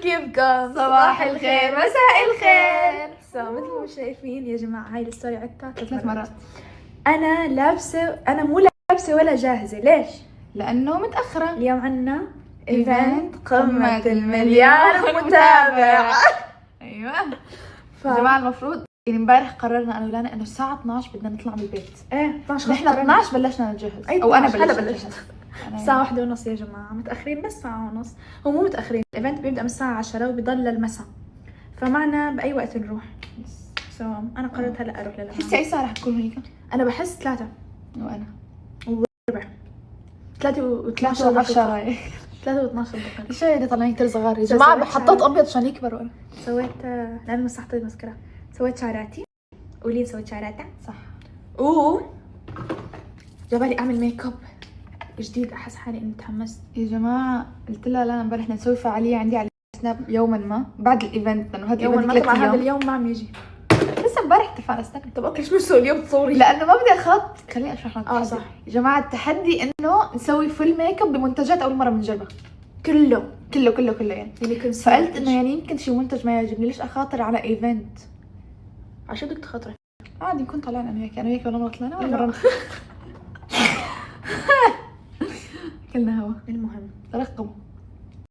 كيفكم؟ صباح الخير مساء الخير. مثل ما شايفين يا جماعة هاي الستوري عدتها 3 مرات. أنا مو لابسة ولا جاهزة. ليش؟ لأنه متأخرة. اليوم عنا إيفنت قمة المليار متابع. أيوة يا جماعة المفروض يعني امبارح قررنا أنا ولانا إنه الساعة 12 بدنا نطلع من البيت. إيه 12 نحن 12 بلشنا نجهز. أو أنا هلا بلشت الساعة 1:30 يا جماعة. متأخرين بس ساعة ونص. هو مو متأخرين، الإيفنت بيبدأ من الساعة 10 وبيضل للمساء، فمعنا بأي وقت نروح. أنا قررت هلا أروح للأمام. حسي أي ساعة رح تكون هنيك؟ أنا بحس 3 وأنا 3 و12 10. 3 و12 دقيقة. شو هيدا طالعين كل صغار يا جماعة. حطيت أبيض عشان يكبروا. سويت لأنه مسحت المسكرة. سويت شعراتي. قولي سويت شعراتي صح. جبالي أعمل ميك اب جديد. أحس حالي إني تحمست يا جماعة. قلت لها لا امبارح بدنا نسوي فعالية عندي على السناب يوما ما بعد الإيفنت، لأنه هذا يوما ما. طبعا هذا اليوم ما عم يجي. لسه امبارح اتفقنا. استنى. طب أوكي شو نسوي اليوم؟ تصوري؟ لأنه ما بدي أخط. خليني أشرح لك. صح يا جماعة التحدي إنه نسوي فول ميك اب بمنتجات أول مرة بنجربها. كله يعني فقلت إنه يعني يمكن شي منتج ما يعجبني، ليش أخاطر على إيفنت؟ عشان بدك تخاطري؟ عادي نكون طالعين أنا وياك ولا مرة طلعنا ولا مرة كلنا هوا. المهم رقم